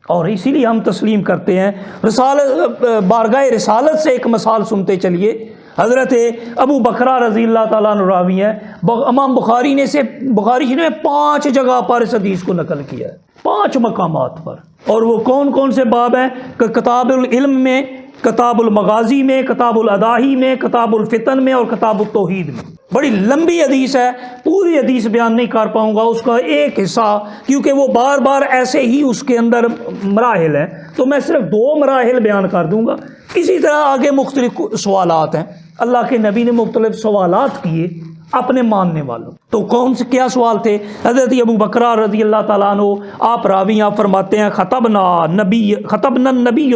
اور اسی لیے ہم تسلیم کرتے ہیں۔ رسالت بارگاہ رسالت سے ایک مثال سنتے چلیے، حضرت ابو بکرہ رضی اللہ تعالیٰ عنہ راوی ہیں، امام بخاری نے بخاری نے 5 جگہ پر اس حدیث کو نقل کیا ہے، 5 مقامات پر۔ اور وہ کون کون سے باب ہیں؟ کتاب العلم میں، کتاب المغازی میں، کتاب الاداہی میں، کتاب الفتن میں اور کتاب التوحید میں۔ بڑی لمبی حدیث ہے، پوری حدیث بیان نہیں کر پاؤں گا، اس کا ایک حصہ، کیونکہ وہ بار بار ایسے ہی اس کے اندر مراحل ہیں، تو میں صرف 2 مراحل بیان کر دوں گا۔ اسی طرح آگے مختلف سوالات ہیں، اللہ کے نبی نے مختلف سوالات کیے اپنے ماننے والوں۔ تو کون سے کیا سوال تھے؟ حضرت ابو بکرہ رضی اللہ تعالیٰ عنہ آپ راوی آپ فرماتے ہیں خطبنا النبی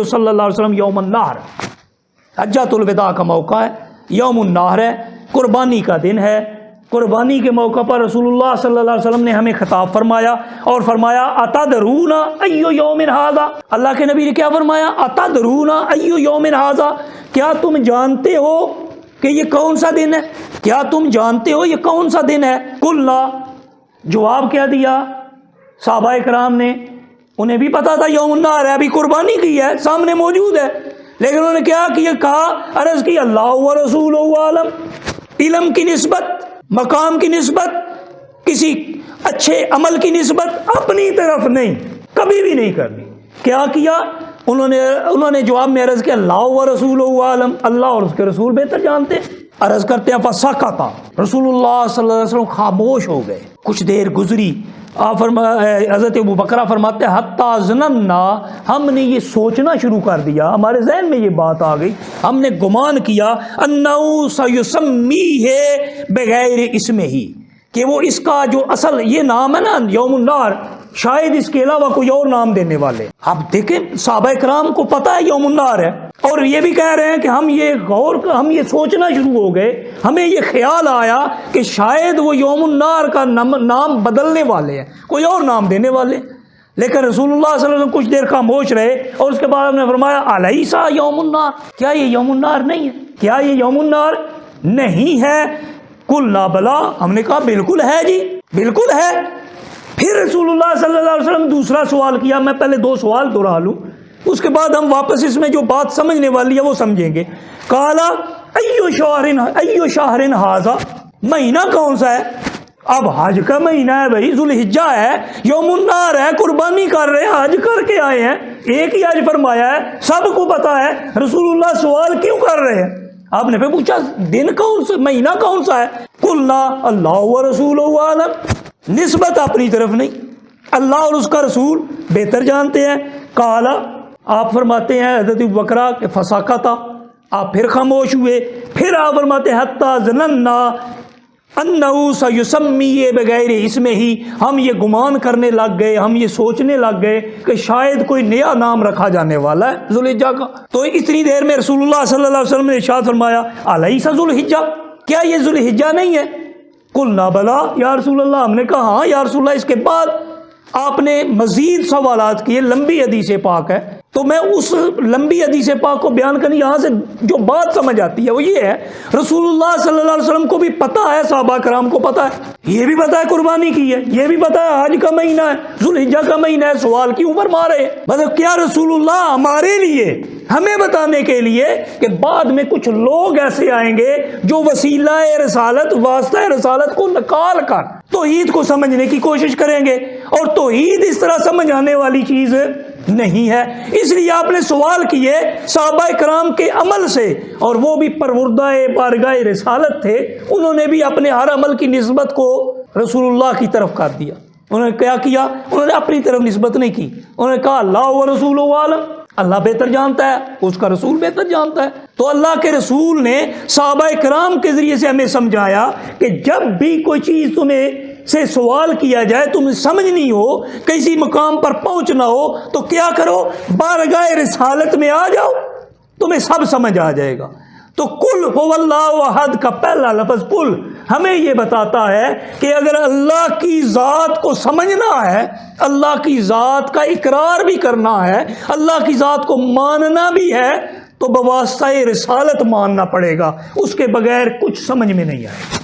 صلی اللہ علیہ وسلم یوم النحر، حجۃ الوداع کا موقع ہے، یوم النحر ہے، قربانی کا دن ہے۔ قربانی کے موقع پر رسول اللہ صلی اللہ علیہ وسلم نے ہمیں خطاب فرمایا اور فرمایا اتدرون ای یوم ھذا، اللہ کے نبی نے کیا فرمایا؟ اتدرون ای یوم ھذا، کیا تم جانتے ہو کہ یہ کون سا دن ہے؟ کیا تم جانتے ہو یہ کون سا دن ہے؟ قلنا، جواب کیا دیا صحابہ کرام نے؟ انہیں بھی پتا تھا یوم النحر ہے، ابھی قربانی کی ہے، سامنے موجود ہے، لیکن انہوں نے کیا کیا؟ کہا، عرض کی اللہ و رسول عالم، علم کی نسبت، مقام کی نسبت، کسی اچھے عمل کی نسبت اپنی طرف نہیں، کبھی بھی نہیں کرنی۔ کیا کیا انہوں نے جواب میں عرض کیا اللہ و رسول عالم، اللہ اور اس کے رسول بہتر جانتے ہیں۔ عرض کرتے ہیں فسکتا، رسول اللہ صلی اللہ علیہ وسلم خاموش ہو گئے، کچھ دیر گزری۔ حضرت ابو بکرہ فرماتے ہیں حتیٰ ظننا، ہم نے یہ سوچنا شروع کر دیا، ہمارے ذہن میں یہ بات آ گئی، ہم نے گمان کیا انہ سیسمیہ بغیر اسمہ، کہ وہ اس کا جو اصل یہ نام ہے نا یوم النحر، شاید اس کے علاوہ کوئی اور نام دینے والے۔ اب دیکھیں صحابہ کرام کو پتہ ہے یوم النحر ہے، اور یہ بھی کہہ رہے ہیں کہ ہم یہ سوچنا شروع ہو گئے، ہمیں یہ خیال آیا کہ شاید وہ یوم النحر کا نام بدلنے والے ہیں، کوئی اور نام دینے والے۔ لیکن رسول اللہ صلی اللہ علیہ وسلم کچھ دیر خاموش رہے اور اس کے بعد ہم نے فرمایا الیسا یوم النحر، کیا یہ یوم النحر نہیں ہے؟ کیا یہ یوم النحر نہیں ہے؟ قلنا بلا، ہم نے کہا بالکل ہے جی، بالکل ہے۔ پھر رسول اللہ صلی اللہ علیہ وسلم دوسرا سوال کیا، میں پہلے 2 سوال دہرا لوں، اس کے بعد ہم واپس اس میں جو بات سمجھنے والی ہے وہ سمجھیں گے۔ قالا ایو شہر ھذا، مہینہ کون سا ہے؟ اب حج کا مہینہ ہے بھائی، ذوالحجہ ہے، یوم النحر ہے، قربانی کر رہے ہیں، حج کر کے آئے ہیں، ایک ہی حج فرمایا ہے، سب کو پتا ہے، رسول اللہ سوال کیوں کر رہے ہیں؟ آپ نے پھر پوچھا دن کون سا، مہینہ کون سا ہے؟ قلنا اللہ و رسول عالم، نسبت اپنی طرف نہیں، اللہ اور اس کا رسول بہتر جانتے ہیں۔ قال، آپ فرماتے ہیں حضرت ابو بکرہ کہ فسکتا، آپ پھر خاموش ہوئے، پھر آپ فرماتے ہیں حتی ظننا انہ سیسمی بغیر اسمہ، ہم یہ گمان کرنے لگ گئے، ہم یہ سوچنے لگ گئے کہ شاید کوئی نیا نام رکھا جانے والا ہے ذوالحجہ کا۔ تو اتنی دیر میں رسول اللہ صلی اللہ علیہ وسلم نے ارشاد فرمایا الیس ذوالحجہ، کیا یہ ذوالحجہ نہیں ہے؟ قلنا بلا یا رسول اللہ، ہم نے کہا ہاں یا رسول اللہ۔ اس کے بعد آپ نے مزید سوالات کیے، لمبی حدیث پاک ہے، تو میں اس لمبی حدیث پاک کو بیان کرنے، یہاں سے جو بات سمجھ آتی ہے وہ یہ ہے، رسول اللہ صلی اللہ علیہ وسلم کو بھی پتہ ہے، صحابہ کرام کو پتہ ہے، یہ بھی پتہ ہے قربانی کی ہے، یہ بھی پتہ ہے حج کا مہینہ ہے، ذوالحجہ کا مہینہ ہے، سوال کیوں فرما رہے ہیں؟ مطلب کیا رسول اللہ ہمارے لیے، ہمیں بتانے کے لیے کہ بعد میں کچھ لوگ ایسے آئیں گے جو وسیلہ رسالت، واسطہ رسالت کو نکال کر توحید کو سمجھنے کی کوشش کریں گے، اور توحید اس طرح سمجھ آنے والی چیز نہیں ہے۔ اس لیے آپ نے سوال کیے صحابہ کرام کے عمل سے، اور وہ بھی پروردہ بارگاہ رسالت تھے، انہوں نے بھی اپنے ہر عمل کی نسبت کو رسول اللہ کی طرف کر دیا۔ انہوں نے کیا کیا؟ انہوں نے اپنی طرف نسبت نہیں کی، انہوں نے کہا اللہ و رسول عالم، اللہ بہتر جانتا ہے، اس کا رسول بہتر جانتا ہے۔ تو اللہ کے رسول نے صحابہ کرام کے ذریعے سے ہمیں سمجھایا کہ جب بھی کوئی چیز تمہیں سے سوال کیا جائے، تمہیں سمجھنی ہو، کسی مقام پر پہنچنا ہو، تو کیا کرو؟ بارگاہ رسالت میں آ جاؤ، تمہیں سب سمجھ آ جائے گا۔ تو قل هو اللہ احد کا پہلا لفظ قل ہمیں یہ بتاتا ہے کہ اگر اللہ کی ذات کو سمجھنا ہے، اللہ کی ذات کا اقرار بھی کرنا ہے، اللہ کی ذات کو ماننا بھی ہے، تو بواسطہ رسالت ماننا پڑے گا، اس کے بغیر کچھ سمجھ میں نہیں آئے۔